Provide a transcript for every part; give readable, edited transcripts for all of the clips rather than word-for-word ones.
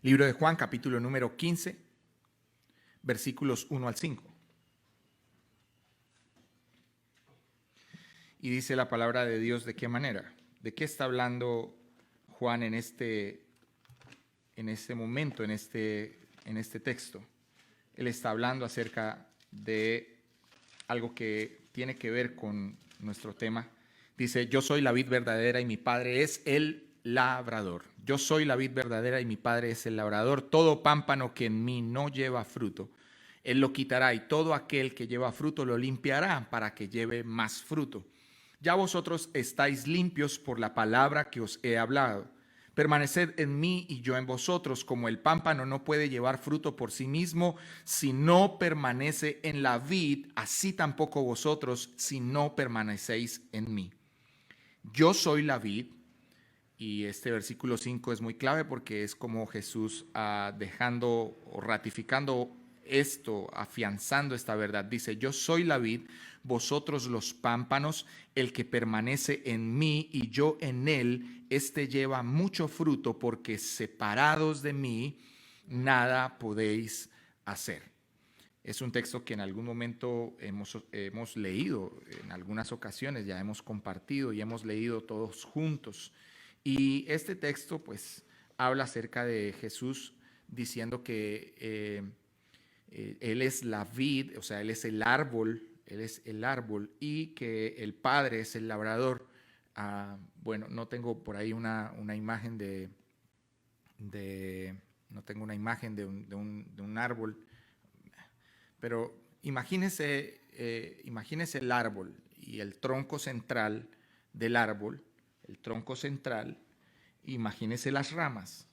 Libro de Juan, capítulo número 15, versículos 1 al 5. Y dice la palabra de Dios de qué manera. ¿De qué está hablando Juan en este momento, en este texto? Él está hablando acerca de algo que tiene que ver con nuestro tema. Dice, yo soy la vid verdadera y mi Padre es el labrador. Yo soy la vid verdadera y mi Padre es el labrador. Todo pámpano que en mí no lleva fruto, Él lo quitará, y todo aquel que lleva fruto lo limpiará para que lleve más fruto. Ya vosotros estáis limpios por la palabra que os he hablado. Permaneced en mí y yo en vosotros, como el pámpano no puede llevar fruto por sí mismo si no permanece en la vid, así tampoco vosotros si no permanecéis en mí. Yo soy la vid, y este versículo 5 es muy clave porque es como Jesús dejando o ratificando esto, afianzando esta verdad. Dice, yo soy la vid, vosotros los pámpanos, el que permanece en mí y yo en él, este lleva mucho fruto, porque separados de mí nada podéis hacer. Es un texto que en algún momento hemos leído, en algunas ocasiones ya hemos compartido y hemos leído todos juntos. Y este texto pues habla acerca de Jesús diciendo que Él es la vid, o sea, Él es el árbol, y que el Padre es el labrador. Bueno, no tengo por ahí una imagen no tengo una imagen de un árbol, pero imagínese el árbol y el tronco central del árbol, imagínese las ramas.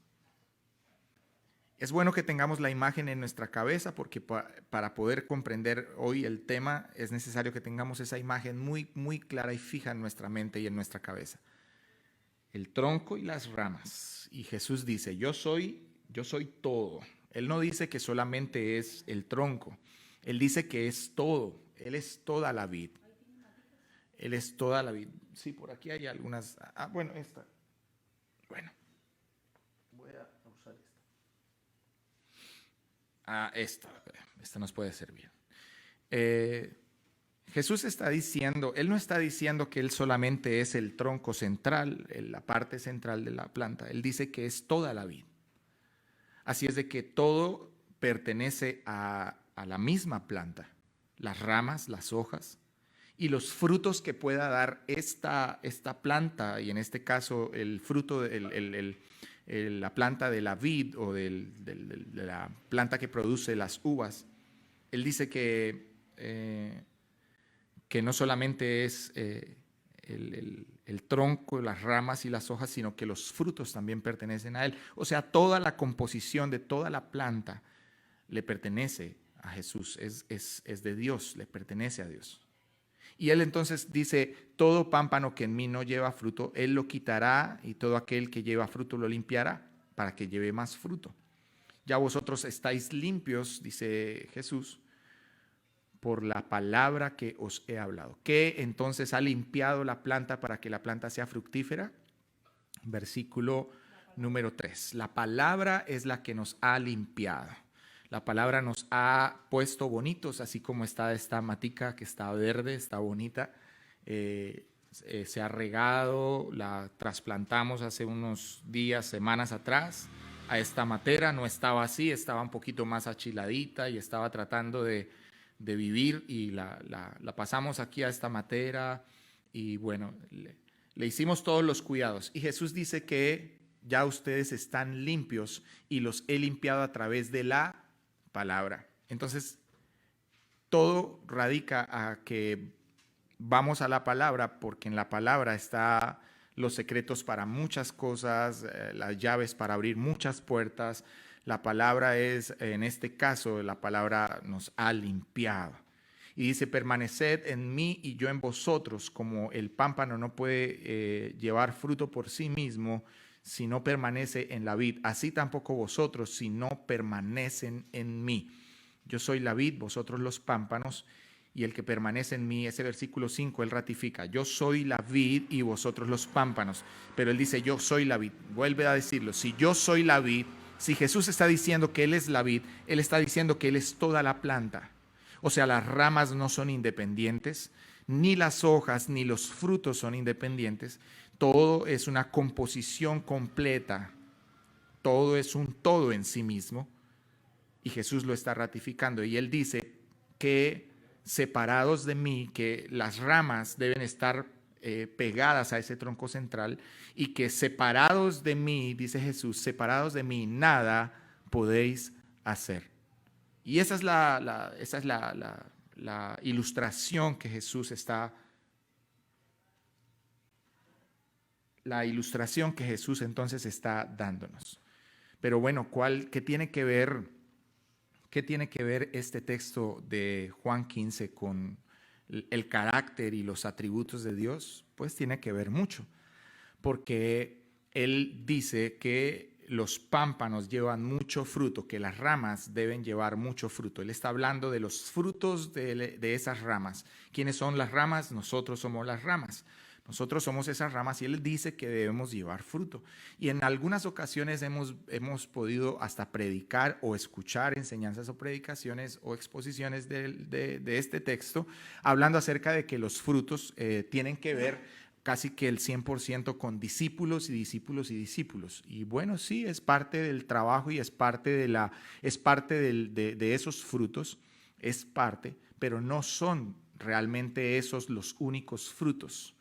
Es bueno que tengamos la imagen en nuestra cabeza, porque para poder comprender hoy el tema es necesario que tengamos esa imagen muy, muy clara y fija en nuestra mente y en nuestra cabeza. El tronco y las ramas. Y Jesús dice, yo soy todo. Él no dice que solamente es el tronco. Él dice que es todo. Él es toda la vid. Él es toda la vid. Sí, por aquí hay algunas. Bueno, esta. Bueno. Voy a usar esta. Esta nos puede servir. Jesús está diciendo, Él no está diciendo que Él solamente es el tronco central, la parte central de la planta. Él dice que es toda la vid. Así es de que todo pertenece a la misma planta. Las ramas, las hojas y los frutos que pueda dar esta planta, y en este caso el fruto, la planta de la vid o de la planta que produce las uvas. Él dice que no solamente es el tronco, las ramas y las hojas, sino que los frutos también pertenecen a Él. O sea, toda la composición de toda la planta le pertenece a Jesús, es de Dios, le pertenece a Dios. Y Él entonces dice, todo pámpano que en mí no lleva fruto, Él lo quitará, y todo aquel que lleva fruto lo limpiará para que lleve más fruto. Ya vosotros estáis limpios, dice Jesús, por la palabra que os he hablado. ¿Qué entonces ha limpiado la planta para que la planta sea fructífera? Versículo número 3. La palabra es la que nos ha limpiado. La palabra nos ha puesto bonitos, así como está esta matica que está verde, está bonita. Se ha regado, la trasplantamos hace unos días, semanas atrás a esta matera. No estaba así, estaba un poquito más achiladita y estaba tratando de vivir, y la pasamos aquí a esta matera, y bueno, le hicimos todos los cuidados. Y Jesús dice que ya ustedes están limpios y los he limpiado a través de la palabra. Entonces, todo radica a que vamos a la palabra, porque en la palabra está los secretos para muchas cosas, las llaves para abrir muchas puertas. La palabra es, en este caso, la palabra nos ha limpiado. Y dice, permaneced en mí y yo en vosotros, como el pámpano no puede llevar fruto por sí mismo si no permanece en la vid, así tampoco vosotros si no permanecen en mí. Yo soy la vid, vosotros los pámpanos, y el que permanece en mí. Ese versículo 5, él ratifica, yo soy la vid y vosotros los pámpanos. Pero él dice, yo soy la vid. Vuelve a decirlo, si yo soy la vid Si Jesús está diciendo que Él es la vid, Él está diciendo que Él es toda la planta. O sea, las ramas no son independientes, ni las hojas ni los frutos son independientes. Todo es una composición completa. Todo es un todo en sí mismo. Y Jesús lo está ratificando. Y Él dice que separados de mí, que las ramas deben estar pegadas a ese tronco central, y que separados de mí, dice Jesús, separados de mí, nada podéis hacer. Y esa es la ilustración que Jesús está, la ilustración que Jesús entonces está dándonos. Pero bueno, ¿qué tiene que ver este texto de Juan 15 con el carácter y los atributos de Dios? Pues tiene que ver mucho, porque Él dice que los pámpanos llevan mucho fruto, que las ramas deben llevar mucho fruto. Él está hablando de los frutos de esas ramas. ¿Quiénes son las ramas? Nosotros somos las ramas. Nosotros somos esas ramas y Él dice que debemos llevar fruto. Y en algunas ocasiones hemos podido hasta predicar o escuchar enseñanzas o predicaciones o exposiciones de este texto, hablando acerca de que los frutos tienen que ver casi que el 100% con discípulos y discípulos y discípulos. Y bueno, sí, es parte del trabajo y es parte de esos frutos, es parte, pero no son realmente esos los únicos frutos,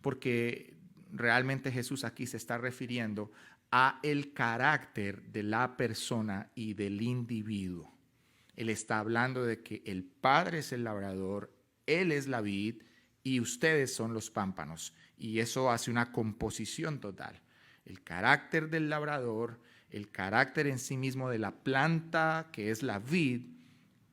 porque realmente Jesús aquí se está refiriendo a el carácter de la persona y del individuo. Él está hablando de que el Padre es el labrador, Él es la vid y ustedes son los pámpanos. Y eso hace una composición total. El carácter del labrador, el carácter en sí mismo de la planta que es la vid.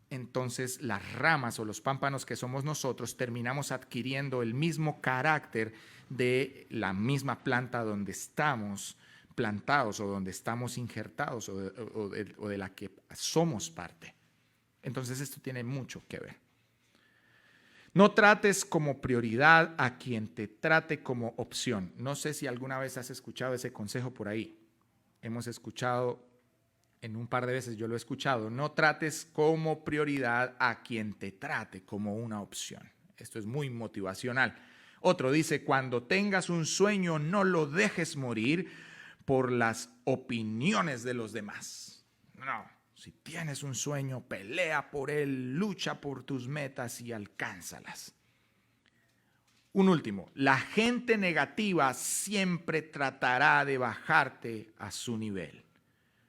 Entonces las ramas o los pámpanos que somos nosotros terminamos adquiriendo el mismo carácter de la misma planta donde estamos plantados o donde estamos injertados o de la que somos parte. Entonces esto tiene mucho que ver. No trates como prioridad a quien te trate como opción. No sé si alguna vez has escuchado ese consejo por ahí. Hemos escuchado en un par de veces, yo lo he escuchado. No trates como prioridad a quien te trate como una opción. Esto es muy motivacional. Otro dice, cuando tengas un sueño, no lo dejes morir por las opiniones de los demás. No. Si tienes un sueño, pelea por él, lucha por tus metas y alcánzalas. Un último, la gente negativa siempre tratará de bajarte a su nivel.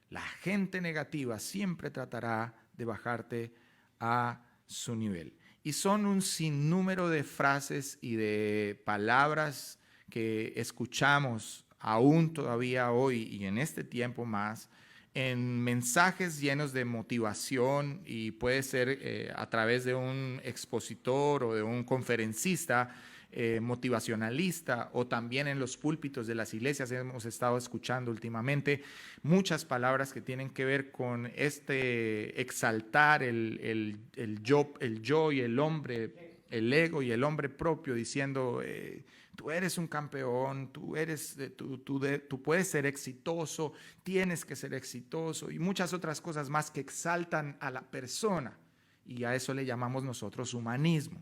La gente negativa siempre tratará de bajarte a su nivel. Y son un sinnúmero de frases y de palabras que escuchamos aún todavía hoy y en este tiempo más, en mensajes llenos de motivación, y puede ser a través de un expositor o de un conferencista motivacionalista, o también en los púlpitos de las iglesias hemos estado escuchando últimamente muchas palabras que tienen que ver con exaltar el yo y el hombre, el ego y el hombre propio, diciendo tú eres un campeón, tú puedes ser exitoso, tienes que ser exitoso, y muchas otras cosas más que exaltan a la persona, y a eso le llamamos nosotros humanismo.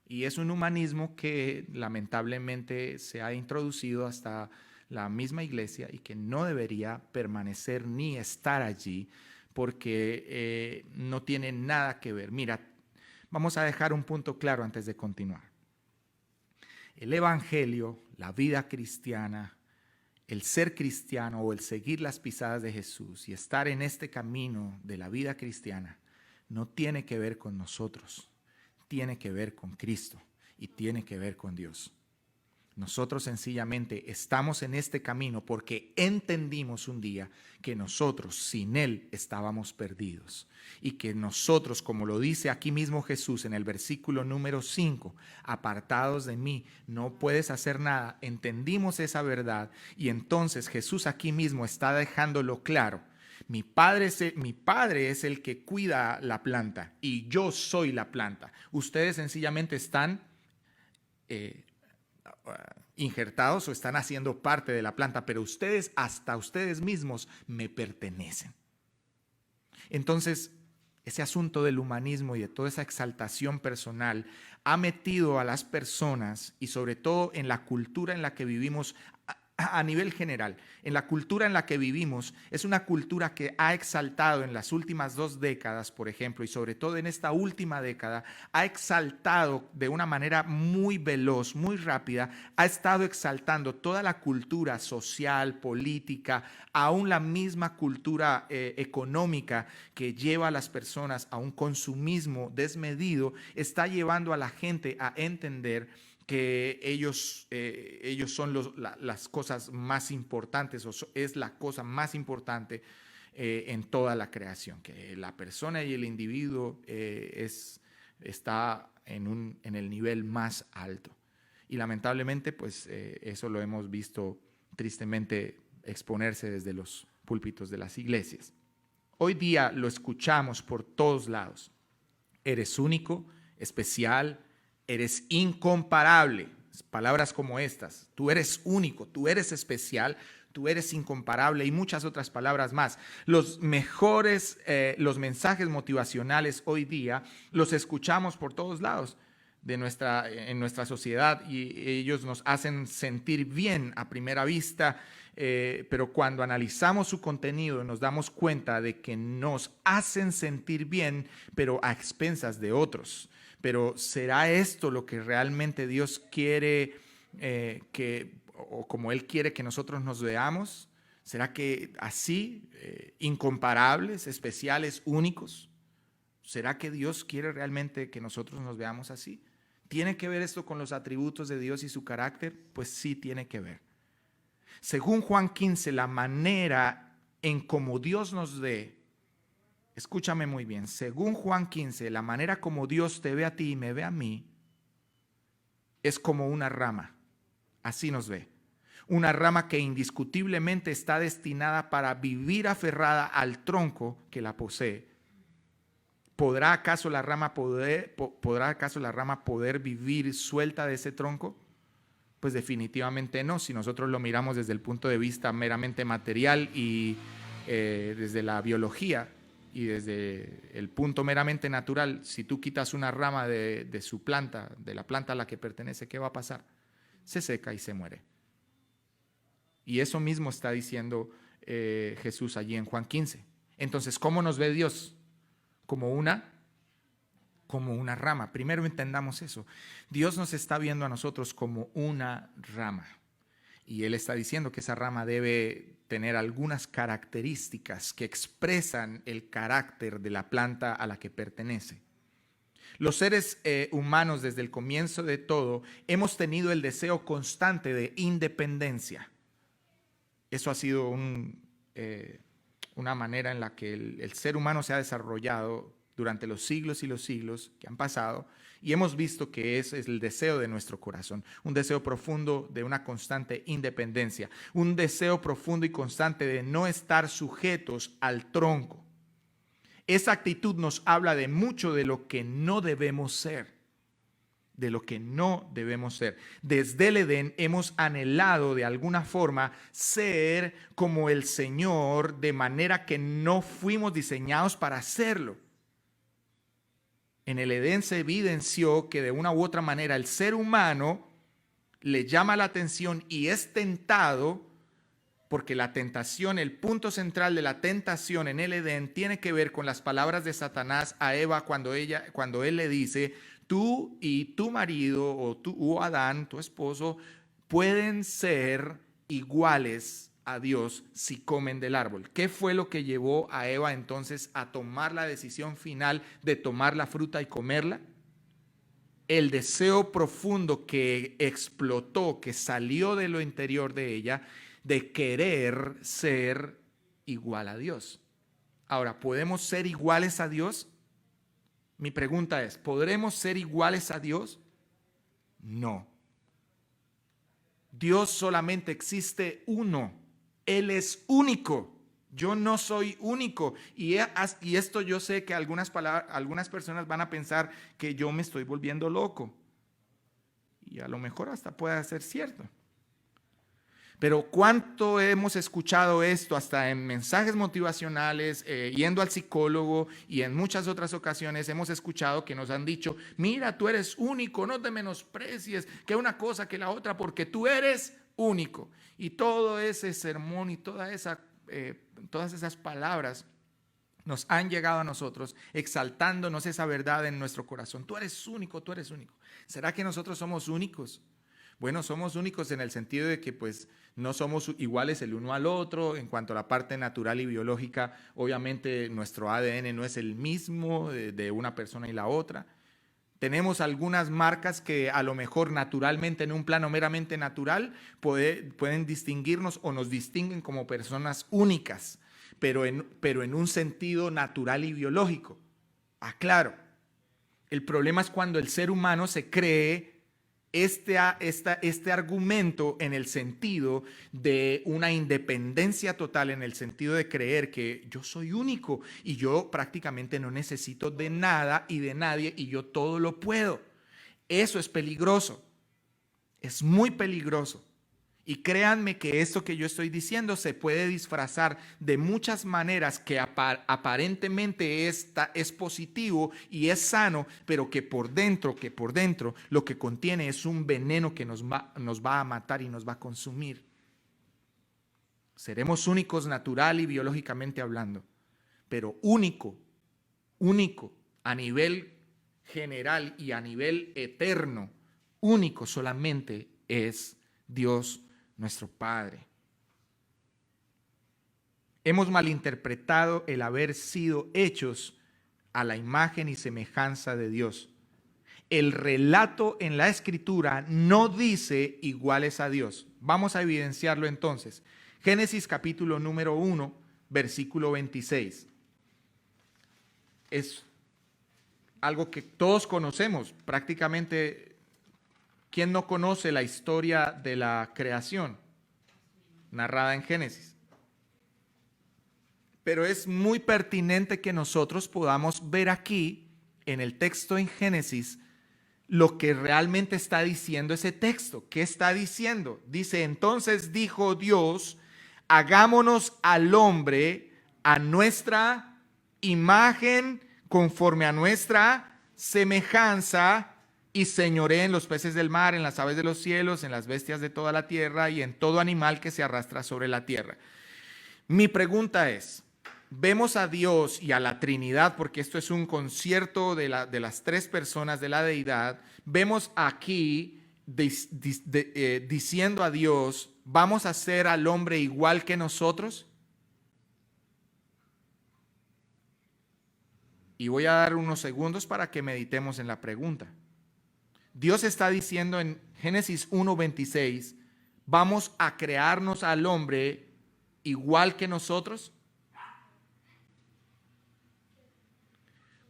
Y es un humanismo que lamentablemente se ha introducido hasta la misma iglesia y que no debería permanecer ni estar allí, porque no tiene nada que ver. Mira, vamos a dejar un punto claro antes de continuar. El evangelio, la vida cristiana, el ser cristiano o el seguir las pisadas de Jesús y estar en este camino de la vida cristiana no tiene que ver con nosotros, tiene que ver con Cristo y tiene que ver con Dios. Nosotros sencillamente estamos en este camino porque entendimos un día que nosotros sin Él estábamos perdidos, y que nosotros, como lo dice aquí mismo Jesús en el versículo número 5, apartados de mí no puedes hacer nada. Entendimos esa verdad y entonces Jesús aquí mismo está dejándolo claro. Mi padre es el que cuida la planta y yo soy la planta. Ustedes sencillamente están injertados o están haciendo parte de la planta, pero ustedes, hasta ustedes mismos, me pertenecen. Entonces, ese asunto del humanismo y de toda esa exaltación personal ha metido a las personas, y sobre todo en la cultura en la que vivimos, a nivel general, en la cultura en la que vivimos, es una cultura que ha exaltado en las últimas 2 décadas, por ejemplo, y sobre todo en esta última década, ha exaltado de una manera muy veloz, muy rápida, ha estado exaltando toda la cultura social, política, aún la misma cultura económica que lleva a las personas a un consumismo desmedido, está llevando a la gente a entender que ellos son las cosas más importantes, es la cosa más importante en toda la creación, que la persona y el individuo está en el nivel más alto. Y lamentablemente, pues eso lo hemos visto tristemente exponerse desde los púlpitos de las iglesias. Hoy día lo escuchamos por todos lados. Eres único, especial, eres incomparable. Palabras como estas. Tú eres único, tú eres especial, tú eres incomparable y muchas otras palabras más. Los mejores, los mensajes motivacionales hoy día los escuchamos por todos lados en nuestra sociedad y ellos nos hacen sentir bien a primera vista, pero cuando analizamos su contenido nos damos cuenta de que nos hacen sentir bien, pero a expensas de otros. Pero ¿será esto lo que realmente Dios quiere o como Él quiere que nosotros nos veamos? ¿Será que así, incomparables, especiales, únicos? ¿Será que Dios quiere realmente que nosotros nos veamos así? ¿Tiene que ver esto con los atributos de Dios y su carácter? Pues sí tiene que ver. Según Juan 15, la manera en cómo Dios nos ve, escúchame muy bien, según Juan 15, la manera como Dios te ve a ti y me ve a mí es como una rama, así nos ve. Una rama que indiscutiblemente está destinada para vivir aferrada al tronco que la posee. ¿Podrá acaso la rama poder vivir suelta de ese tronco? Pues definitivamente no, si nosotros lo miramos desde el punto de vista meramente material y desde la biología y desde el punto meramente natural. Si tú quitas una rama de su planta, de la planta a la que pertenece, ¿qué va a pasar? Se seca y se muere. Y eso mismo está diciendo Jesús allí en Juan 15. Entonces, ¿cómo nos ve Dios? Como una rama. Primero entendamos eso. Dios nos está viendo a nosotros como una rama. Y Él está diciendo que esa rama debe tener algunas características que expresan el carácter de la planta a la que pertenece. Los seres humanos desde el comienzo de todo hemos tenido el deseo constante de independencia. Eso ha sido una manera en la que el ser humano se ha desarrollado durante los siglos y los siglos que han pasado, y hemos visto que ese es el deseo de nuestro corazón, un deseo profundo de una constante independencia, un deseo profundo y constante de no estar sujetos al tronco. Esa actitud nos habla de mucho de lo que no debemos ser. De lo que no debemos ser. Desde el Edén hemos anhelado de alguna forma ser como el Señor, de manera que no fuimos diseñados para hacerlo. En el Edén se evidenció que de una u otra manera el ser humano le llama la atención y es tentado, porque la tentación, el punto central de la tentación en el Edén tiene que ver con las palabras de Satanás a Eva cuando él le dice: tú y tu marido o Adán, tu esposo, pueden ser iguales a Dios si comen del árbol. ¿Qué fue lo que llevó a Eva entonces a tomar la decisión final de tomar la fruta y comerla? El deseo profundo que explotó, que salió de lo interior de ella, de querer ser igual a Dios. Ahora, ¿podemos ser iguales a Dios? Mi pregunta es, ¿podremos ser iguales a Dios? No. Dios solamente existe uno. Él es único. Yo no soy único. Y esto yo sé que algunas personas van a pensar que yo me estoy volviendo loco. Y a lo mejor hasta puede ser cierto. Pero ¿cuánto hemos escuchado esto hasta en mensajes motivacionales, yendo al psicólogo, y en muchas otras ocasiones hemos escuchado que nos han dicho, mira, tú eres único, no te menosprecies, que una cosa que la otra, porque tú eres único. Y todo ese sermón y todas esas palabras nos han llegado a nosotros exaltándonos esa verdad en nuestro corazón. Tú eres único, tú eres único. ¿Será que nosotros somos únicos? Bueno, somos únicos en el sentido de que pues no somos iguales el uno al otro. En cuanto a la parte natural y biológica, obviamente nuestro ADN no es el mismo de una persona y la otra. Tenemos algunas marcas que a lo mejor naturalmente, en un plano meramente natural, pueden distinguirnos o nos distinguen como personas únicas, pero en un sentido natural y biológico. Claro, el problema es cuando el ser humano se cree este argumento en el sentido de una independencia total, en el sentido de creer que yo soy único y yo prácticamente no necesito de nada y de nadie y yo todo lo puedo. Eso es peligroso, es muy peligroso. Y créanme que esto que yo estoy diciendo se puede disfrazar de muchas maneras que aparentemente es positivo y es sano, pero que por dentro lo que contiene es un veneno que nos va a matar y nos va a consumir. Seremos únicos natural y biológicamente hablando, pero único a nivel general y a nivel eterno, único solamente es Dios nuestro Padre. Hemos malinterpretado el haber sido hechos a la imagen y semejanza de Dios. El relato en la Escritura no dice iguales a Dios. Vamos a evidenciarlo entonces. Génesis capítulo número 1, versículo 26. Es algo que todos conocemos prácticamente. ¿Quién no conoce la historia de la creación narrada en Génesis? Pero es muy pertinente que nosotros podamos ver aquí, en el texto en Génesis, lo que realmente está diciendo ese texto. ¿Qué está diciendo? Dice, entonces dijo Dios, hagámonos al hombre a nuestra imagen, conforme a nuestra semejanza, y señoré en los peces del mar, en las aves de los cielos, en las bestias de toda la tierra y en todo animal que se arrastra sobre la tierra. Mi pregunta es, vemos a Dios y a la Trinidad, porque esto es un concierto de las tres personas de la deidad, vemos aquí diciendo a Dios, ¿vamos a hacer al hombre igual que nosotros? Y voy a dar unos segundos para que meditemos en la pregunta. Dios está diciendo en Génesis 1:26, ¿vamos a crearnos al hombre igual que nosotros?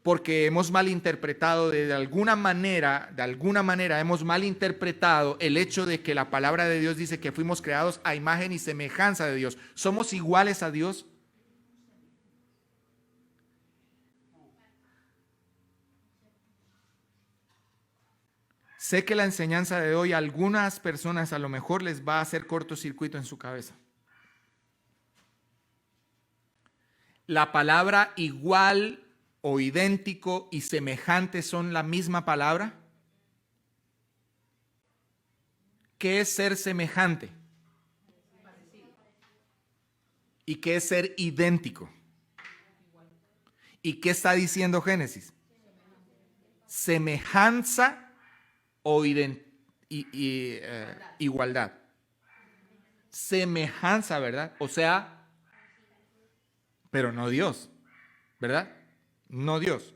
Porque hemos malinterpretado de alguna manera hemos malinterpretado el hecho de que la palabra de Dios dice que fuimos creados a imagen y semejanza de Dios. ¿Somos iguales a Dios? Sé que la enseñanza de hoy a algunas personas a lo mejor les va a hacer cortocircuito en su cabeza. La palabra igual o idéntico y semejante son la misma palabra. ¿Qué es ser semejante? ¿Y qué es ser idéntico? ¿Y qué está diciendo Génesis? Semejanza o igualdad. Semejanza, ¿verdad? O sea, pero no Dios, ¿verdad? No Dios.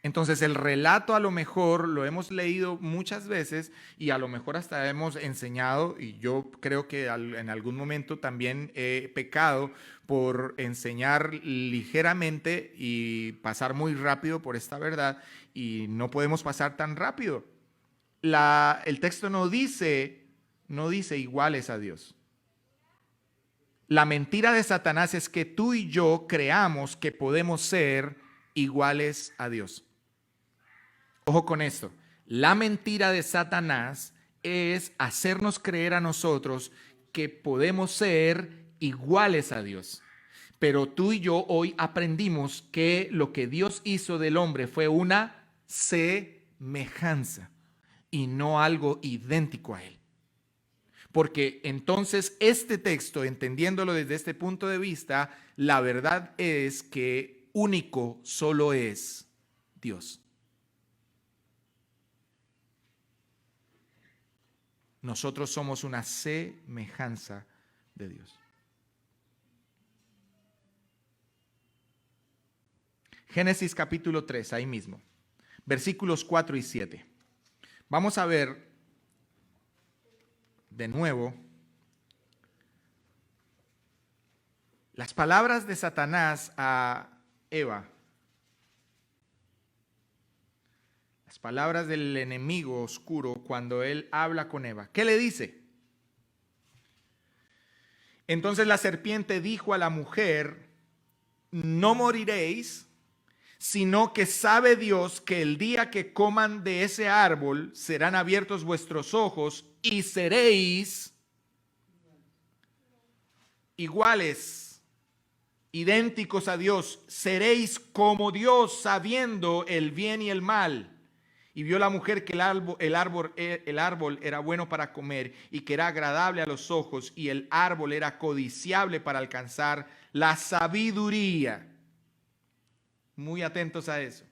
Entonces el relato a lo mejor lo hemos leído muchas veces y a lo mejor hasta hemos enseñado, y yo creo que en algún momento también he pecado por enseñar ligeramente y pasar muy rápido por esta verdad, y no podemos pasar tan rápido. El texto no dice iguales a Dios. La mentira de Satanás es que tú y yo creamos que podemos ser iguales a Dios. Ojo con esto. La mentira de Satanás es hacernos creer a nosotros que podemos ser iguales a Dios. Pero tú y yo hoy aprendimos que lo que Dios hizo del hombre fue una semejanza y no algo idéntico a él. Porque entonces este texto, entendiéndolo desde este punto de vista, la verdad es que único solo es Dios. Nosotros somos una semejanza de Dios. Génesis capítulo 3, ahí mismo, versículos 4 y 7. Vamos a ver de nuevo las palabras de Satanás a Eva. Las palabras del enemigo oscuro cuando él habla con Eva. ¿Qué le dice? Entonces la serpiente dijo a la mujer: no moriréis, sino que sabe Dios que el día que coman de ese árbol serán abiertos vuestros ojos y seréis iguales, idénticos a Dios. Seréis como Dios, sabiendo el bien y el mal. Y vio la mujer que el árbol era bueno para comer y que era agradable a los ojos, y el árbol era codiciable para alcanzar la sabiduría. Muy atentos a eso.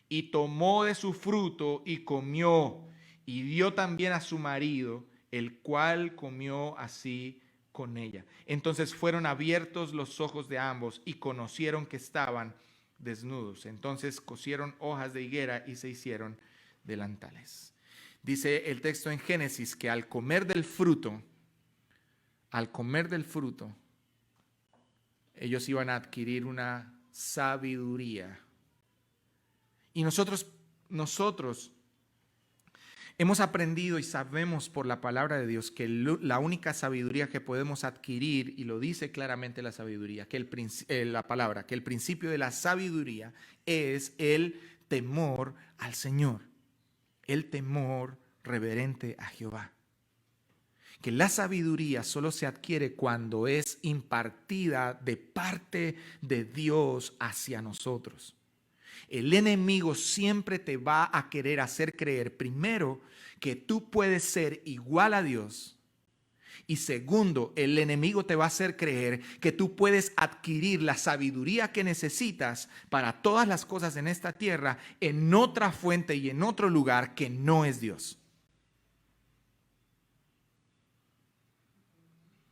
Y tomó de su fruto y comió, y dio también a su marido, el cual comió así con ella. Entonces fueron abiertos los ojos de ambos y conocieron que estaban desnudos. Entonces cosieron hojas de higuera y se hicieron delantales. Dice el texto en Génesis que al comer del fruto, ellos iban a adquirir una sabiduría. Y nosotros hemos aprendido y sabemos por la palabra de Dios que la única sabiduría que podemos adquirir, y lo dice claramente la sabiduría, que la palabra, que el principio de la sabiduría es el temor al Señor, el temor reverente a Jehová. Que la sabiduría solo se adquiere cuando es impartida de parte de Dios hacia nosotros. El enemigo siempre te va a querer hacer creer, primero, que tú puedes ser igual a Dios. Y segundo, el enemigo te va a hacer creer que tú puedes adquirir la sabiduría que necesitas para todas las cosas en esta tierra en otra fuente y en otro lugar que no es Dios.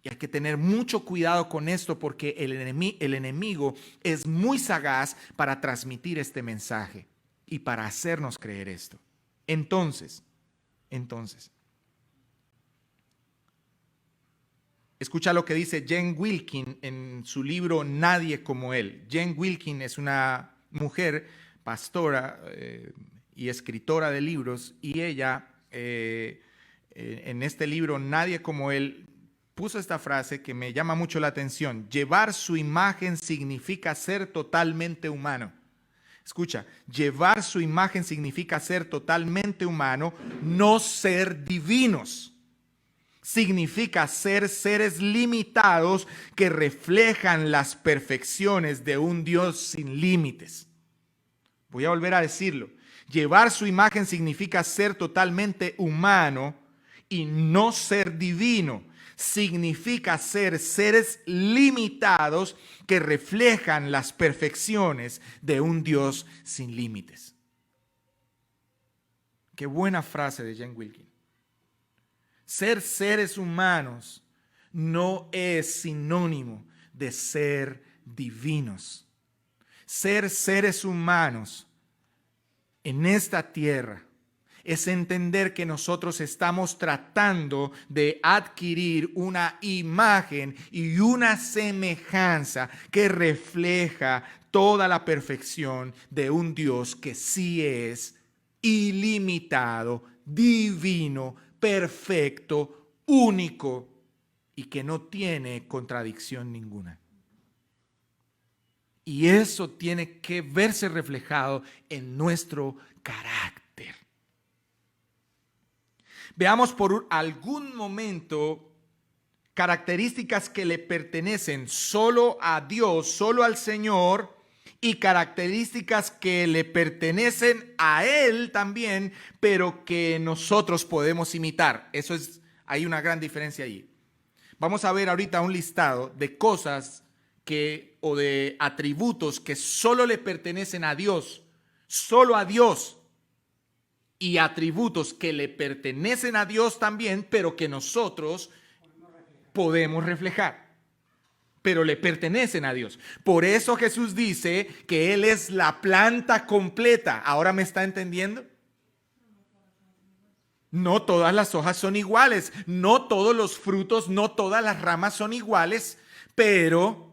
Y hay que tener mucho cuidado con esto porque el enemigo es muy sagaz para transmitir este mensaje y para hacernos creer esto. Entonces, escucha lo que dice Jen Wilkin en su libro Nadie como él. Jen Wilkin es una mujer pastora y escritora de libros, y ella en este libro Nadie como él puso esta frase que me llama mucho la atención: llevar su imagen significa ser totalmente humano. Escucha, llevar su imagen significa ser totalmente humano, no ser divinos. Significa ser seres limitados que reflejan las perfecciones de un Dios sin límites. Voy a volver a decirlo. Llevar su imagen significa ser totalmente humano y no ser divino. Significa ser seres limitados que reflejan las perfecciones de un Dios sin límites. Qué buena frase de Jen Wilkin. Ser seres humanos no es sinónimo de ser divinos. Ser seres humanos en esta tierra es entender que nosotros estamos tratando de adquirir una imagen y una semejanza que refleja toda la perfección de un Dios que sí es ilimitado, divino, perfecto, único y que no tiene contradicción ninguna. Y eso tiene que verse reflejado en nuestro carácter. Veamos por algún momento características que le pertenecen solo a Dios, solo al Señor, y características que le pertenecen a Él también, pero que nosotros podemos imitar. Hay una gran diferencia allí. Vamos a ver ahorita un listado de cosas o de atributos que solo le pertenecen a Dios, solo a Dios, y atributos que le pertenecen a Dios también, pero que nosotros podemos reflejar, pero le pertenecen a Dios. Por eso Jesús dice que Él es la planta completa. ¿Ahora me está entendiendo? No todas las hojas son iguales, no todos los frutos, no todas las ramas son iguales, pero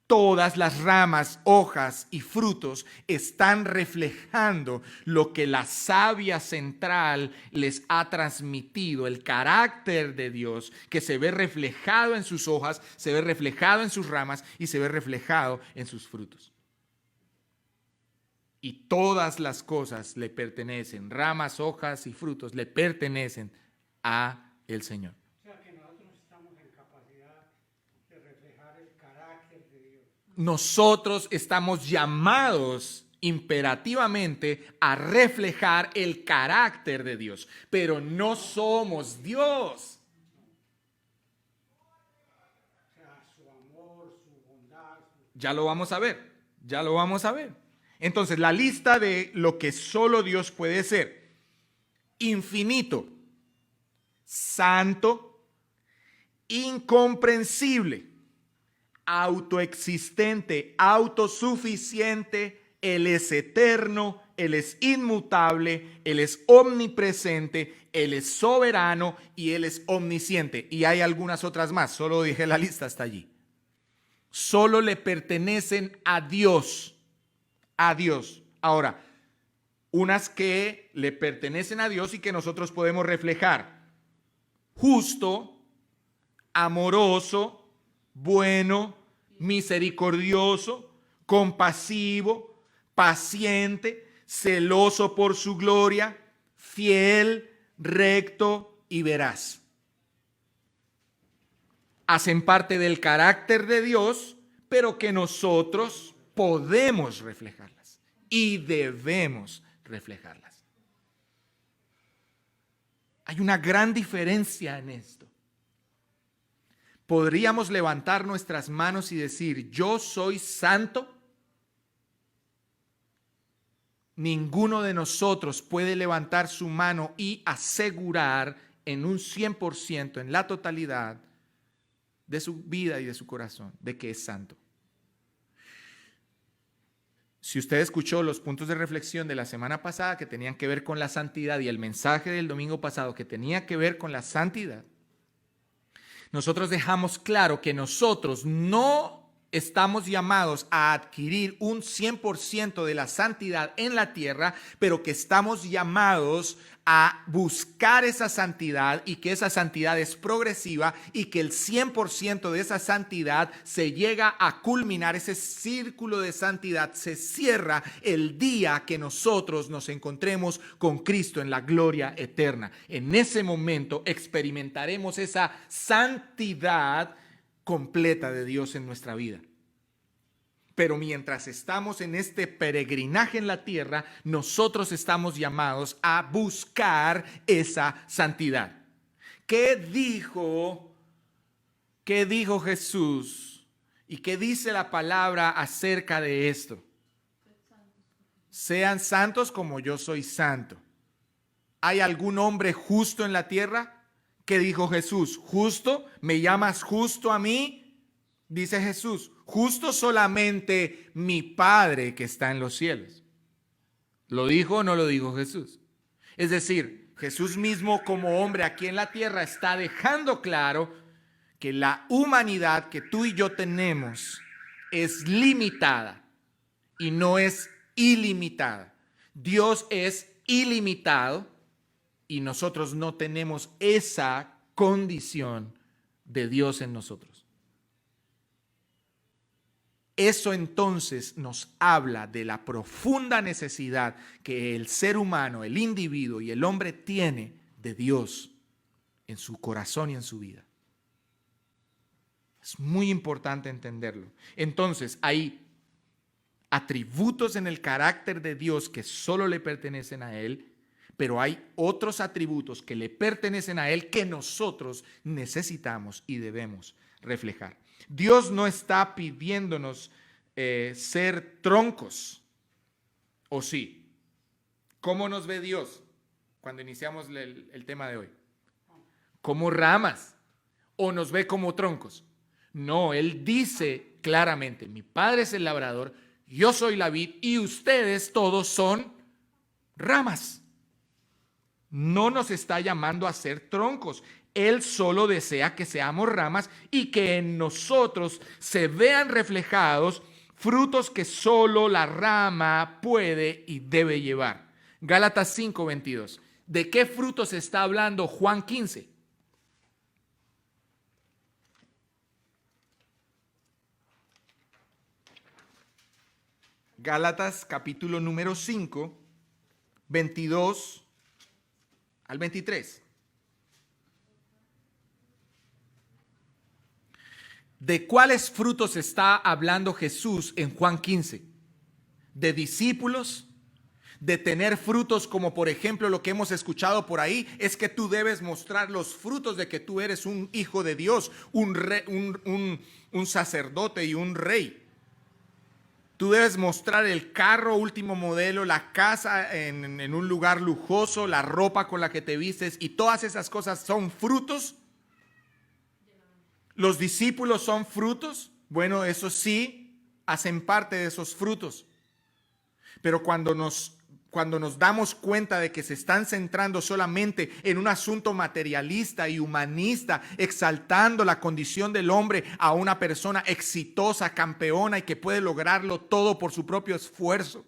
todas las ramas, hojas y frutos están reflejando lo que la savia central les ha transmitido, el carácter de Dios que se ve reflejado en sus hojas, se ve reflejado en sus ramas y se ve reflejado en sus frutos. Y todas las cosas le pertenecen, ramas, hojas y frutos le pertenecen a el Señor. Nosotros estamos llamados imperativamente a reflejar el carácter de Dios, pero no somos Dios. Su amor, su bondad. Ya lo vamos a ver, ya lo vamos a ver. Entonces, la lista de lo que solo Dios puede ser: infinito, santo, incomprensible, autoexistente, autosuficiente. Él es eterno, Él es inmutable, Él es omnipresente, Él es soberano y Él es omnisciente. Y hay algunas otras más, solo dije la lista hasta allí. Solo le pertenecen a Dios, a Dios. Ahora, unas que le pertenecen a Dios y que nosotros podemos reflejar: justo, amoroso, bueno, misericordioso, compasivo, paciente, celoso por su gloria, fiel, recto y veraz. Hacen parte del carácter de Dios, pero que nosotros podemos reflejarlas y debemos reflejarlas. Hay una gran diferencia en esto. ¿Podríamos levantar nuestras manos y decir: yo soy santo? Ninguno de nosotros puede levantar su mano y asegurar en un 100%, en la totalidad de su vida y de su corazón, de que es santo. Si usted escuchó los puntos de reflexión de la semana pasada que tenían que ver con la santidad y el mensaje del domingo pasado que tenía que ver con la santidad, nosotros dejamos claro que nosotros no estamos llamados a adquirir un 100% de la santidad en la tierra, pero que estamos llamados a buscar esa santidad y que esa santidad es progresiva y que el 100% de esa santidad se llega a culminar, ese círculo de santidad se cierra el día que nosotros nos encontremos con Cristo en la gloria eterna. En ese momento experimentaremos esa santidad completa de Dios en nuestra vida. Pero mientras estamos en este peregrinaje en la tierra, nosotros estamos llamados a buscar esa santidad. ¿Qué dijo Jesús? ¿Y qué dice la palabra acerca de esto? Sean santos como yo soy santo. ¿Hay algún hombre justo en la tierra? ¿Qué dijo Jesús? ¿Justo? ¿Me llamas justo a mí? Dice Jesús: justo solamente mi Padre que está en los cielos. ¿Lo dijo o no lo dijo Jesús? Es decir, Jesús mismo como hombre aquí en la tierra está dejando claro que la humanidad que tú y yo tenemos es limitada y no es ilimitada. Dios es ilimitado y nosotros no tenemos esa condición de Dios en nosotros. Eso entonces nos habla de la profunda necesidad que el ser humano, el individuo y el hombre tiene de Dios en su corazón y en su vida. Es muy importante entenderlo. Entonces, hay atributos en el carácter de Dios que solo le pertenecen a Él, pero hay otros atributos que le pertenecen a Él que nosotros necesitamos y debemos reflejar. Dios no está pidiéndonos ser troncos, ¿o sí? ¿Cómo nos ve Dios cuando iniciamos el tema de hoy? Como ramas, o nos ve como troncos. No, Él dice claramente, mi Padre es el labrador, yo soy la vid y ustedes todos son ramas. No nos está llamando a ser troncos. Él solo desea que seamos ramas y que en nosotros se vean reflejados frutos que solo la rama puede y debe llevar. Gálatas 5:22. ¿De qué frutos está hablando Juan 15? Gálatas capítulo número 5, 22 al 23. ¿De cuáles frutos está hablando Jesús en Juan 15? ¿De discípulos? ¿De tener frutos como por ejemplo lo que hemos escuchado por ahí? Es que tú debes mostrar los frutos de que tú eres un hijo de Dios, un sacerdote y un rey. Tú debes mostrar el carro último modelo, la casa en un lugar lujoso, la ropa con la que te vistes, y todas esas cosas son frutos. ¿Los discípulos son frutos? Bueno, eso sí, hacen parte de esos frutos. Pero cuando nos damos cuenta de que se están centrando solamente en un asunto materialista y humanista, exaltando la condición del hombre a una persona exitosa, campeona y que puede lograrlo todo por su propio esfuerzo,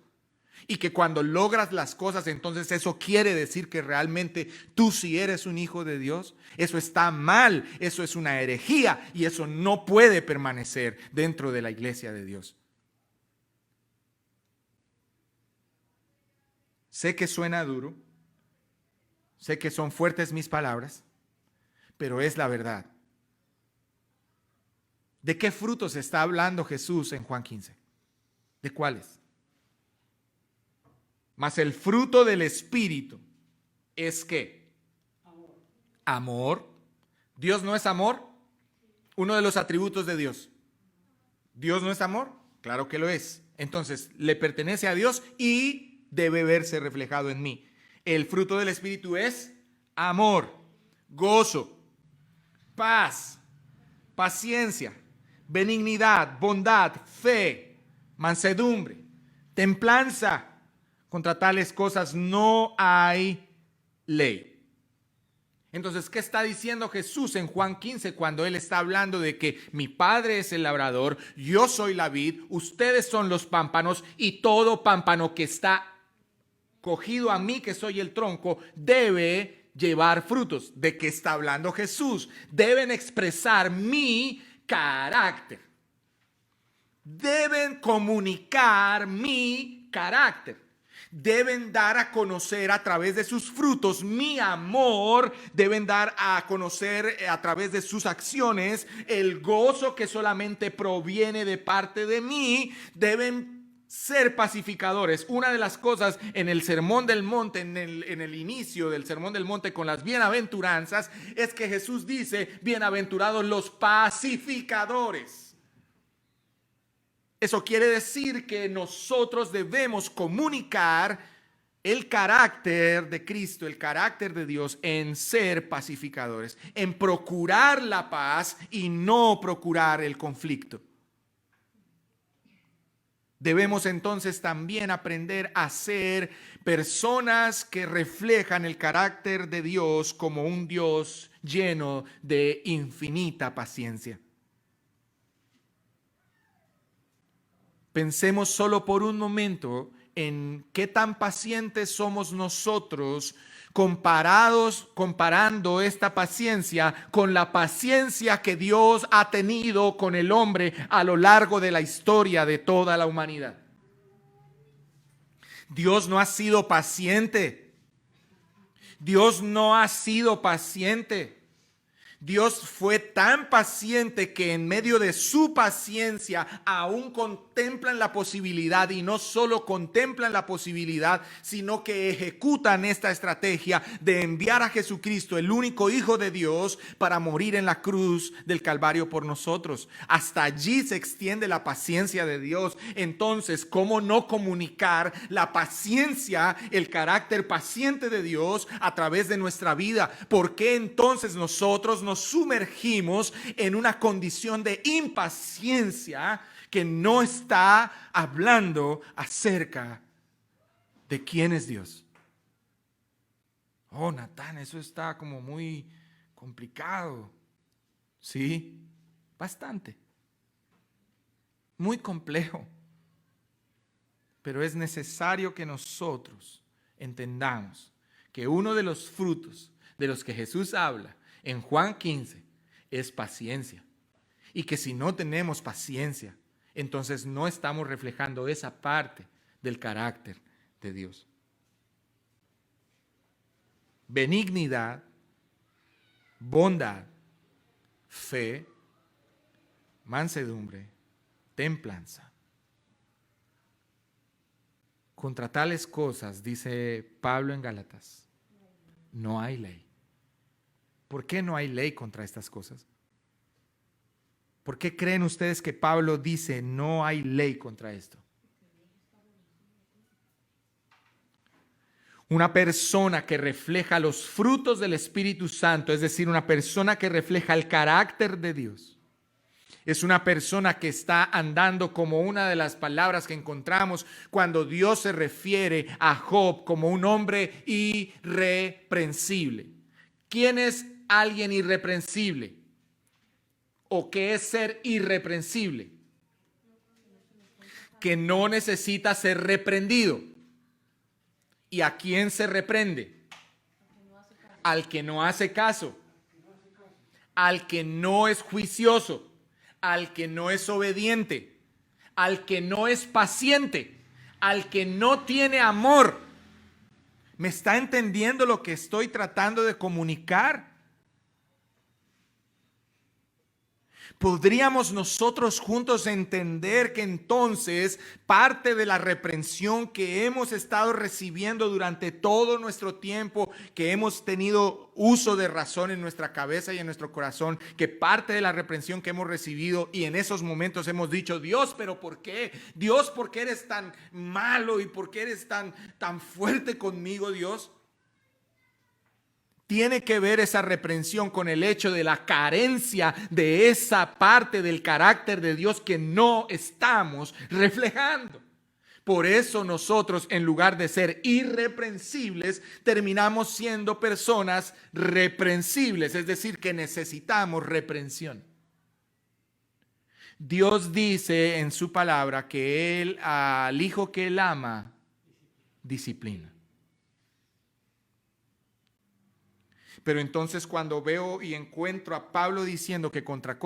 y que cuando logras las cosas, entonces eso quiere decir que realmente tú sí eres un hijo de Dios, eso está mal, eso es una herejía y eso no puede permanecer dentro de la iglesia de Dios. Sé que suena duro, sé que son fuertes mis palabras, pero es la verdad. ¿De qué frutos está hablando Jesús en Juan 15? ¿De cuáles? Mas el fruto del Espíritu es ¿qué? Amor. Amor. ¿Dios no es amor? Uno de los atributos de Dios. ¿Dios no es amor? Claro que lo es. Entonces, le pertenece a Dios y debe verse reflejado en mí. El fruto del Espíritu es amor, gozo, paz, paciencia, benignidad, bondad, fe, mansedumbre, templanza. Contra tales cosas no hay ley. Entonces, ¿qué está diciendo Jesús en Juan 15 cuando Él está hablando de que mi Padre es el labrador, yo soy la vid, ustedes son los pámpanos y todo pámpano que está cogido a mí, que soy el tronco, debe llevar frutos? ¿De qué está hablando Jesús? Deben expresar mi carácter. Deben comunicar mi carácter. Deben dar a conocer a través de sus frutos mi amor. Deben dar a conocer a través de sus acciones el gozo que solamente proviene de parte de mí. Deben ser pacificadores. Una de las cosas en el Sermón del Monte, en el inicio del Sermón del Monte con las bienaventuranzas, es que Jesús dice, bienaventurados los pacificadores. Eso quiere decir que nosotros debemos comunicar el carácter de Cristo, el carácter de Dios en ser pacificadores, en procurar la paz y no procurar el conflicto. Debemos entonces también aprender a ser personas que reflejan el carácter de Dios como un Dios lleno de infinita paciencia. Pensemos solo por un momento en qué tan pacientes somos nosotros comparando esta paciencia con la paciencia que Dios ha tenido con el hombre a lo largo de la historia de toda la humanidad. Dios no ha sido paciente. Dios no ha sido paciente. Dios fue tan paciente que en medio de su paciencia aún contemplan la posibilidad, y no solo contemplan la posibilidad, sino que ejecutan esta estrategia de enviar a Jesucristo, el único Hijo de Dios, para morir en la cruz del Calvario por nosotros. Hasta allí se extiende la paciencia de Dios. Entonces, ¿cómo no comunicar la paciencia, el carácter paciente de Dios a través de nuestra vida? ¿Por qué entonces nosotros nos sumergimos en una condición de impaciencia que no está hablando acerca de quién es Dios? Oh, Natán, eso está como muy complicado. Sí, bastante. Muy complejo. Pero es necesario que nosotros entendamos que uno de los frutos de los que Jesús habla en Juan 15 es paciencia. Y que si no tenemos paciencia, entonces no estamos reflejando esa parte del carácter de Dios. Benignidad, bondad, fe, mansedumbre, templanza. Contra tales cosas, dice Pablo en Gálatas, no hay ley. ¿Por qué no hay ley contra estas cosas? ¿Por qué creen ustedes que Pablo dice no hay ley contra esto? Una persona que refleja los frutos del Espíritu Santo, es decir, una persona que refleja el carácter de Dios, es una persona que está andando como una de las palabras que encontramos cuando Dios se refiere a Job como un hombre irreprensible. ¿Quién es alguien irreprensible? ¿O qué es ser irreprensible? Que no necesita ser reprendido. ¿Y a quién se reprende? Al que no hace caso, al que no es juicioso, al que no es obediente, al que no es paciente, al que no tiene amor. ¿Me está entendiendo lo que estoy tratando de comunicar? ¿Podríamos nosotros juntos entender que entonces parte de la reprensión que hemos estado recibiendo durante todo nuestro tiempo, que hemos tenido uso de razón en nuestra cabeza y en nuestro corazón, que parte de la reprensión que hemos recibido y en esos momentos hemos dicho, Dios, pero ¿por qué? Dios, ¿por qué eres tan malo y por qué eres tan fuerte conmigo, Dios? Tiene que ver esa reprensión con el hecho de la carencia de esa parte del carácter de Dios que no estamos reflejando. Por eso nosotros, en lugar de ser irreprensibles, terminamos siendo personas reprensibles, es decir, que necesitamos reprensión. Dios dice en su palabra que Él, al hijo que Él ama, disciplina. Pero entonces cuando veo y encuentro a Pablo diciendo que contra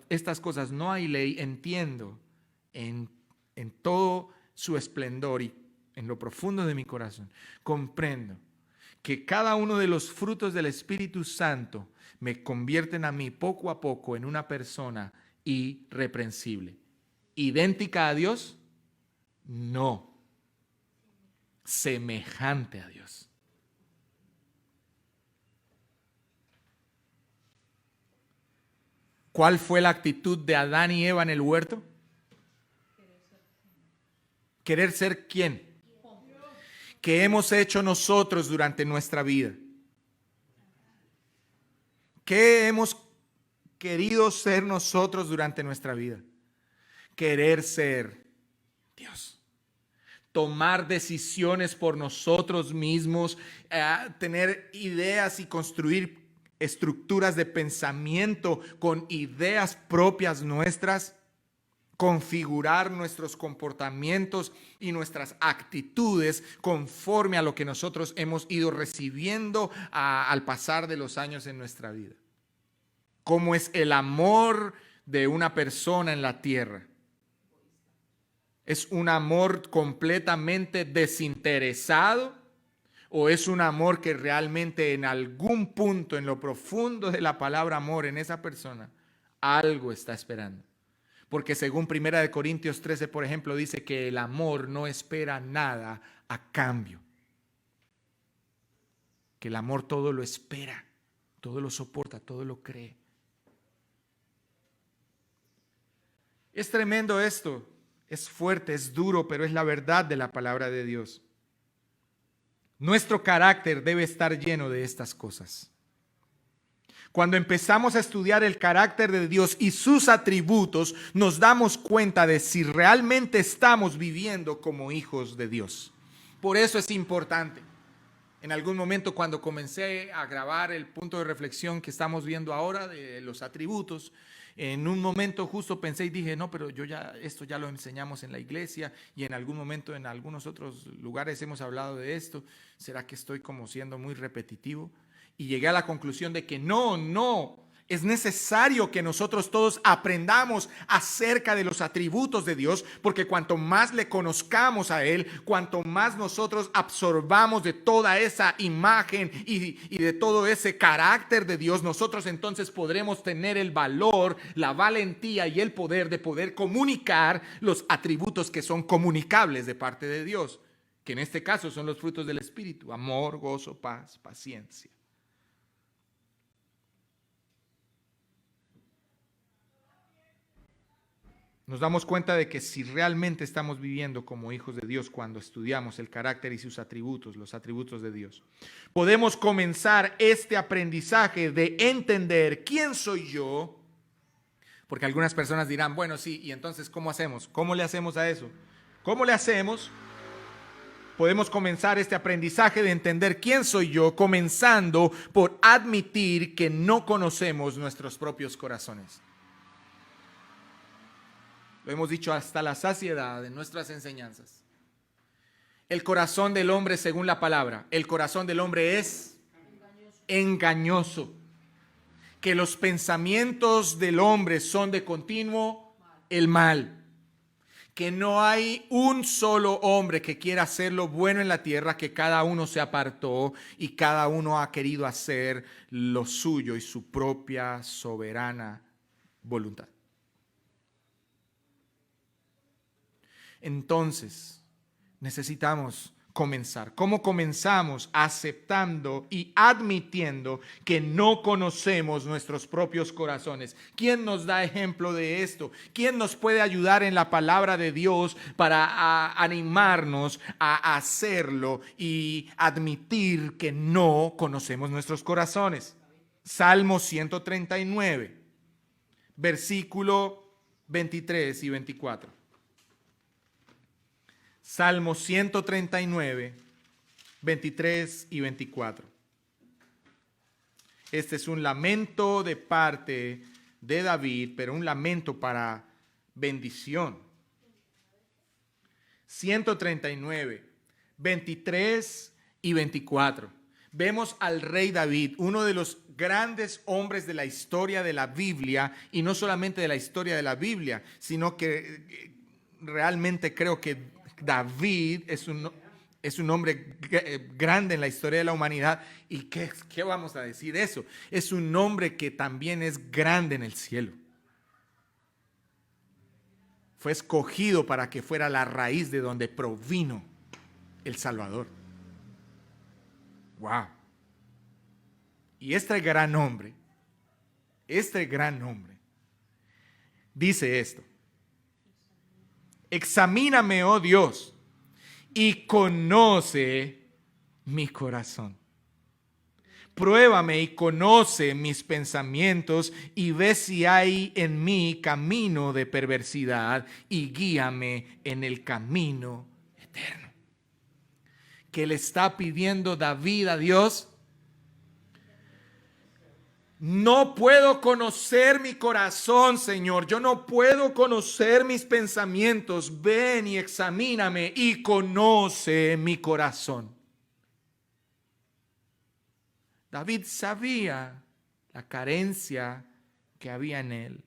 estas cosas no hay ley, entiendo en todo su esplendor y en lo profundo de mi corazón, comprendo que cada uno de los frutos del Espíritu Santo me convierten a mí poco a poco en una persona irreprensible. ¿Idéntica a Dios? No. Semejante a Dios. ¿Cuál fue la actitud de Adán y Eva en el huerto? ¿Querer ser quién? ¿Qué hemos hecho nosotros durante nuestra vida? ¿Qué hemos querido ser nosotros durante nuestra vida? Querer ser Dios. Tomar decisiones por nosotros mismos, tener ideas y construir estructuras de pensamiento con ideas propias nuestras, configurar nuestros comportamientos y nuestras actitudes conforme a lo que nosotros hemos ido recibiendo al pasar de los años en nuestra vida. ¿Cómo es el amor de una persona en la tierra? ¿Es un amor completamente desinteresado ¿O es un amor que realmente en algún punto, en lo profundo de la palabra amor en esa persona, algo está esperando? Porque según 1 Corintios 13, por ejemplo, dice que el amor no espera nada a cambio. Que el amor todo lo espera, todo lo soporta, todo lo cree. Es tremendo esto, es fuerte, es duro, pero es la verdad de la palabra de Dios. Nuestro carácter debe estar lleno de estas cosas. Cuando empezamos a estudiar el carácter de Dios y sus atributos, nos damos cuenta de si realmente estamos viviendo como hijos de Dios. Por eso es importante. En algún momento, cuando comencé a grabar el punto de reflexión que estamos viendo ahora de los atributos, en un momento justo pensé y dije, no, pero esto ya lo enseñamos en la iglesia y en algún momento en algunos otros lugares hemos hablado de esto. ¿Será que estoy como siendo muy repetitivo? Y llegué a la conclusión de que no. Es necesario que nosotros todos aprendamos acerca de los atributos de Dios, porque cuanto más le conozcamos a Él, cuanto más nosotros absorbamos de toda esa imagen y de todo ese carácter de Dios, nosotros entonces podremos tener el valor, la valentía y el poder de poder comunicar los atributos que son comunicables de parte de Dios, que en este caso son los frutos del Espíritu: amor, gozo, paz, paciencia. Nos damos cuenta de que si realmente estamos viviendo como hijos de Dios cuando estudiamos el carácter y sus atributos, los atributos de Dios, podemos comenzar este aprendizaje de entender quién soy yo, porque algunas personas dirán, bueno, sí, y entonces, ¿cómo hacemos? ¿Cómo le hacemos a eso? ¿Cómo le hacemos? Podemos comenzar este aprendizaje de entender quién soy yo, comenzando por admitir que no conocemos nuestros propios corazones. Lo hemos dicho hasta la saciedad en nuestras enseñanzas. El corazón del hombre, según la palabra, el corazón del hombre es engañoso. Que los pensamientos del hombre son de continuo el mal. Que no hay un solo hombre que quiera hacer lo bueno en la tierra, que cada uno se apartó y cada uno ha querido hacer lo suyo y su propia soberana voluntad. Entonces, necesitamos comenzar. ¿Cómo comenzamos? Aceptando y admitiendo que no conocemos nuestros propios corazones. ¿Quién nos da ejemplo de esto? ¿Quién nos puede ayudar en la palabra de Dios para animarnos a hacerlo y admitir que no conocemos nuestros corazones? Salmo 139, versículo 23 y 24. Salmo 139, 23 y 24. Este es un lamento de parte de David, pero un lamento para bendición. 139, 23 y 24. Vemos al rey David, uno de los grandes hombres de la historia de la Biblia, y no solamente de la historia de la Biblia, sino que realmente creo que David es un hombre grande en la historia de la humanidad. ¿Y qué vamos a decir eso? Es un hombre que también es grande en el cielo. Fue escogido para que fuera la raíz de donde provino el Salvador. ¡Wow! Y este gran hombre dice esto: examíname, oh Dios, y conoce mi corazón. Pruébame y conoce mis pensamientos y ve si hay en mí camino de perversidad y guíame en el camino eterno. ¿Qué le está pidiendo David a Dios? No puedo conocer mi corazón, Señor. Yo no puedo conocer mis pensamientos. Ven y examíname y conoce mi corazón. David sabía la carencia que había en él.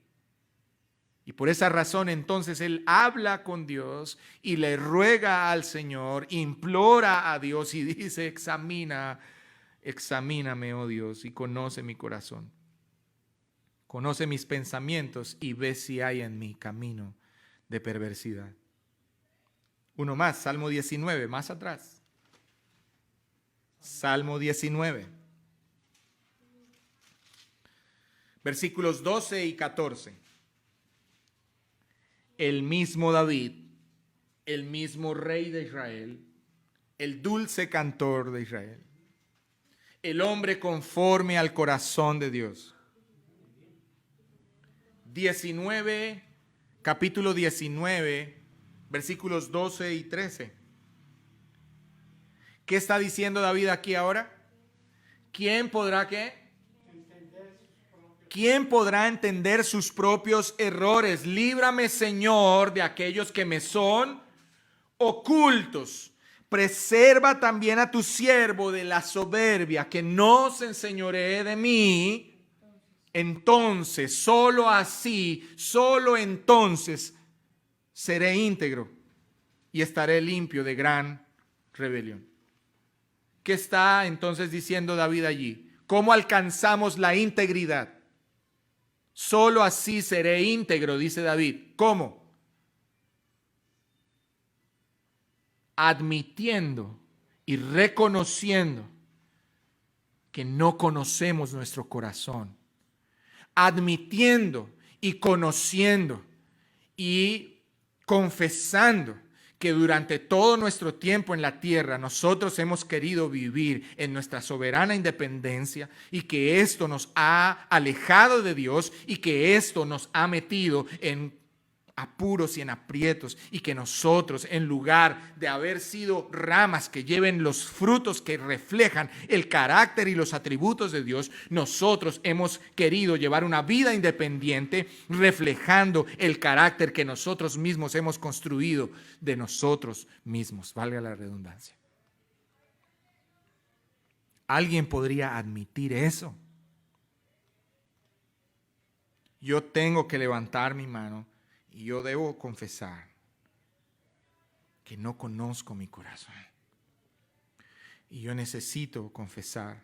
Y por esa razón entonces él habla con Dios y le ruega al Señor, implora a Dios y dice, examíname, oh Dios, y conoce mi corazón. Conoce mis pensamientos y ve si hay en mí camino de perversidad. Uno más, Salmo 19, más atrás. Salmo 19. Versículos 12 y 14. El mismo David, el mismo rey de Israel, el dulce cantor de Israel, el hombre conforme al corazón de Dios. 19, capítulo 19, versículos 12 y 13. ¿Qué está diciendo David aquí ahora? ¿Quién podrá qué? ¿Quién podrá entender sus propios errores? Líbrame, Señor, de aquellos que me son ocultos. Preserva también a tu siervo de la soberbia, que no se enseñoree de mí. Entonces, solo así, solo entonces seré íntegro y estaré limpio de gran rebelión. ¿Qué está entonces diciendo David allí? ¿Cómo alcanzamos la integridad? Solo así seré íntegro, dice David. ¿Cómo? Admitiendo y reconociendo que no conocemos nuestro corazón. Admitiendo y conociendo y confesando que durante todo nuestro tiempo en la tierra nosotros hemos querido vivir en nuestra soberana independencia y que esto nos ha alejado de Dios y que esto nos ha metido en apuros y en aprietos, y que nosotros, en lugar de haber sido ramas que lleven los frutos que reflejan el carácter y los atributos de Dios, nosotros hemos querido llevar una vida independiente reflejando el carácter que nosotros mismos hemos construido de nosotros mismos, valga la redundancia. ¿Alguien podría admitir eso? Yo tengo que levantar mi mano y yo debo confesar que no conozco mi corazón. Y yo necesito confesar,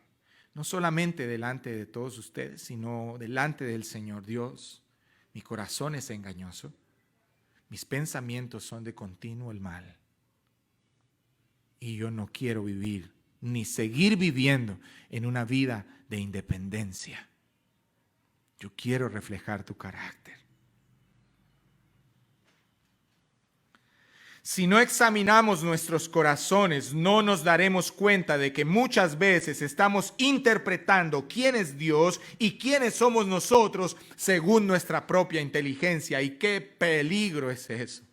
no solamente delante de todos ustedes, sino delante del Señor Dios. Mi corazón es engañoso. Mis pensamientos son de continuo el mal. Y yo no quiero vivir, ni seguir viviendo en una vida de independencia. Yo quiero reflejar tu carácter. Si no examinamos nuestros corazones, no nos daremos cuenta de que muchas veces estamos interpretando quién es Dios y quiénes somos nosotros según nuestra propia inteligencia. Y qué peligro es eso.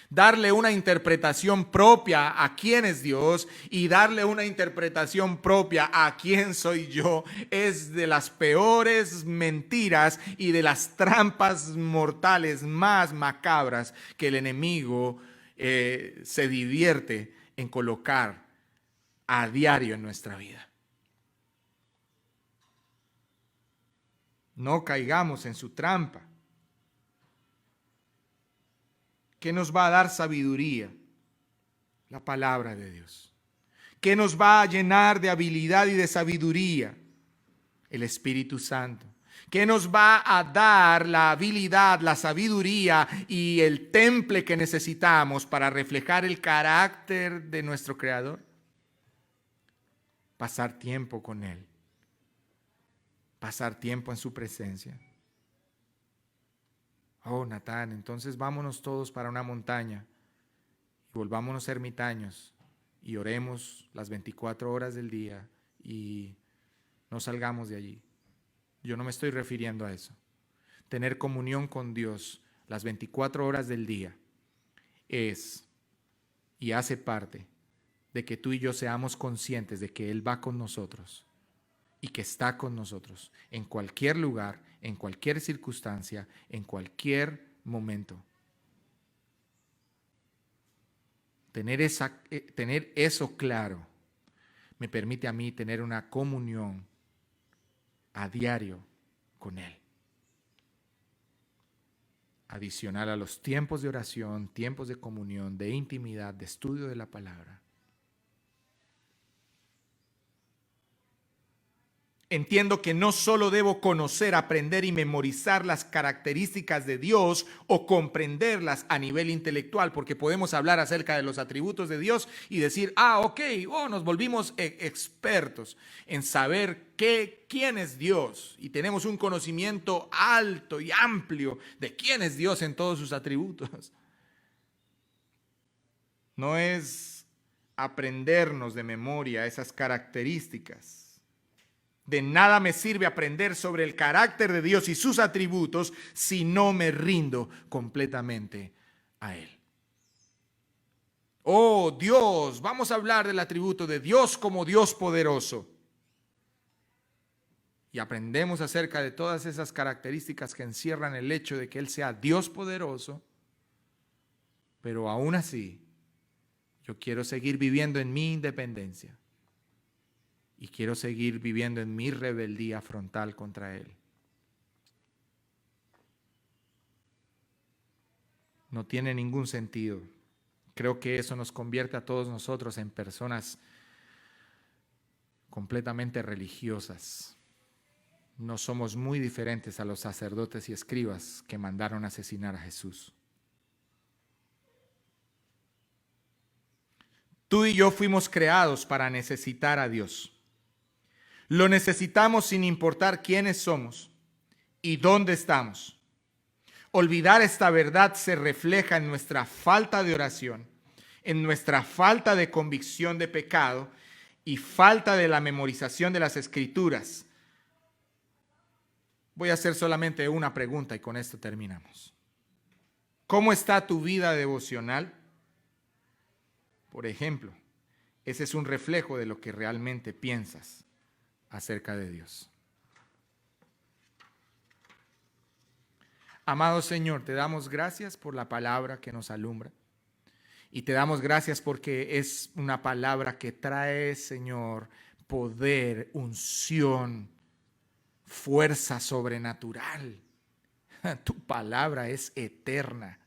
Darle una interpretación propia a quién es Dios y darle una interpretación propia a quién soy yo es de las peores mentiras y de las trampas mortales más macabras que el enemigo se divierte en colocar a diario en nuestra vida. No caigamos en su trampa. ¿Qué nos va a dar sabiduría? La palabra de Dios. ¿Qué nos va a llenar de habilidad y de sabiduría? El Espíritu Santo. ¿Qué nos va a dar la habilidad, la sabiduría y el temple que necesitamos para reflejar el carácter de nuestro Creador? Pasar tiempo con Él. Pasar tiempo en su presencia. Oh, Natán, entonces vámonos todos para una montaña y volvámonos ermitaños y oremos las 24 horas del día y no salgamos de allí. Yo no me estoy refiriendo a eso. Tener comunión con Dios las 24 horas del día es y hace parte de que tú y yo seamos conscientes de que Él va con nosotros y que está con nosotros en cualquier lugar, en cualquier circunstancia, en cualquier momento. Tener eso claro me permite a mí tener una comunión a diario con Él. adicional a los tiempos de oración, tiempos de comunión, de intimidad, de estudio de la palabra. Entiendo que no solo debo conocer, aprender y memorizar las características de Dios o comprenderlas a nivel intelectual, porque podemos hablar acerca de los atributos de Dios y decir, ok, nos volvimos expertos en saber quién es Dios y tenemos un conocimiento alto y amplio de quién es Dios en todos sus atributos. No es aprendernos de memoria esas características. De nada me sirve aprender sobre el carácter de Dios y sus atributos si no me rindo completamente a Él. Oh Dios, vamos a hablar del atributo de Dios como Dios poderoso. Y aprendemos acerca de todas esas características que encierran el hecho de que Él sea Dios poderoso. Pero aún así, yo quiero seguir viviendo en mi independencia. Y quiero seguir viviendo en mi rebeldía frontal contra Él. No tiene ningún sentido. Creo que eso nos convierte a todos nosotros en personas completamente religiosas. No somos muy diferentes a los sacerdotes y escribas que mandaron asesinar a Jesús. Tú y yo fuimos creados para necesitar a Dios. Lo necesitamos sin importar quiénes somos y dónde estamos. Olvidar esta verdad se refleja en nuestra falta de oración, en nuestra falta de convicción de pecado y falta de la memorización de las Escrituras. Voy a hacer solamente una pregunta y con esto terminamos. ¿Cómo está tu vida devocional? Por ejemplo, ese es un reflejo de lo que realmente piensas acerca de Dios. Amado Señor, te damos gracias por la palabra que nos alumbra y te damos gracias porque es una palabra que trae, Señor, poder, unción, fuerza sobrenatural. Tu palabra es eterna.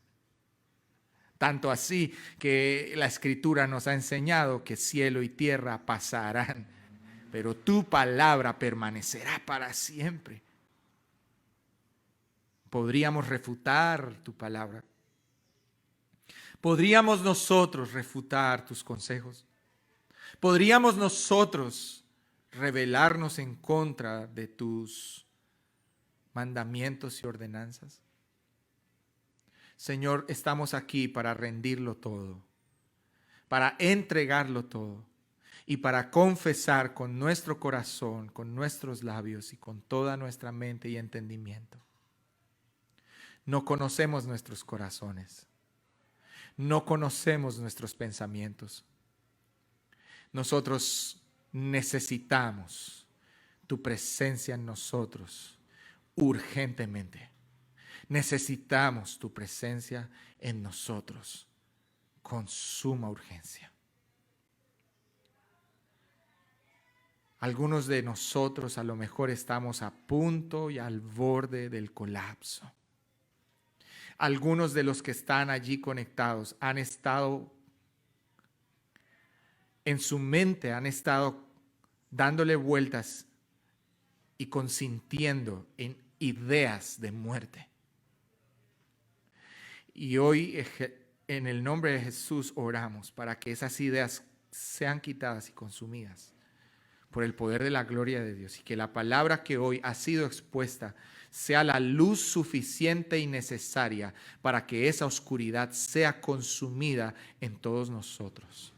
Tanto así que la Escritura nos ha enseñado que cielo y tierra pasarán, pero tu palabra permanecerá para siempre. Podríamos refutar tu palabra. Podríamos nosotros refutar tus consejos. Podríamos nosotros rebelarnos en contra de tus mandamientos y ordenanzas. Señor, estamos aquí para rendirlo todo, para entregarlo todo. Y para confesar con nuestro corazón, con nuestros labios y con toda nuestra mente y entendimiento. No conocemos nuestros corazones. No conocemos nuestros pensamientos. Nosotros necesitamos tu presencia en nosotros urgentemente. Necesitamos tu presencia en nosotros con suma urgencia. Algunos de nosotros a lo mejor estamos a punto y al borde del colapso. Algunos de los que están allí conectados han estado en su mente, han estado dándole vueltas y consintiendo en ideas de muerte. Y hoy, en el nombre de Jesús, oramos para que esas ideas sean quitadas y consumidas por el poder de la gloria de Dios y que la palabra que hoy ha sido expuesta sea la luz suficiente y necesaria para que esa oscuridad sea consumida en todos nosotros.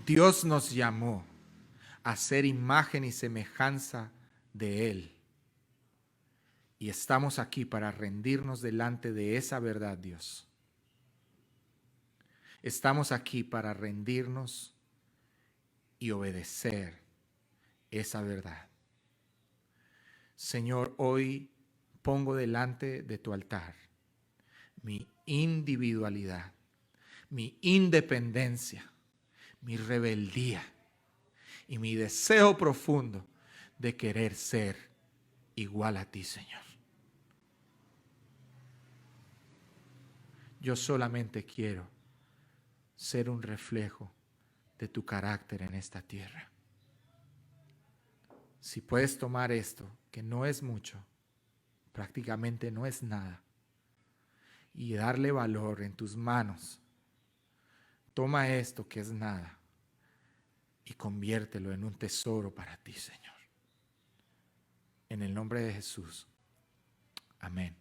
Dios nos llamó a ser imagen y semejanza de Él. Y estamos aquí para rendirnos delante de esa verdad, Dios. Estamos aquí para rendirnos y obedecer esa verdad. Señor, hoy pongo delante de tu altar mi individualidad, mi independencia, mi rebeldía y mi deseo profundo de querer ser igual a ti, Señor. Yo solamente quiero ser un reflejo de tu carácter en esta tierra. Si puedes tomar esto, que no es mucho, prácticamente no es nada, y darle valor en tus manos, toma esto que es nada y conviértelo en un tesoro para ti, Señor. En el nombre de Jesús. Amén.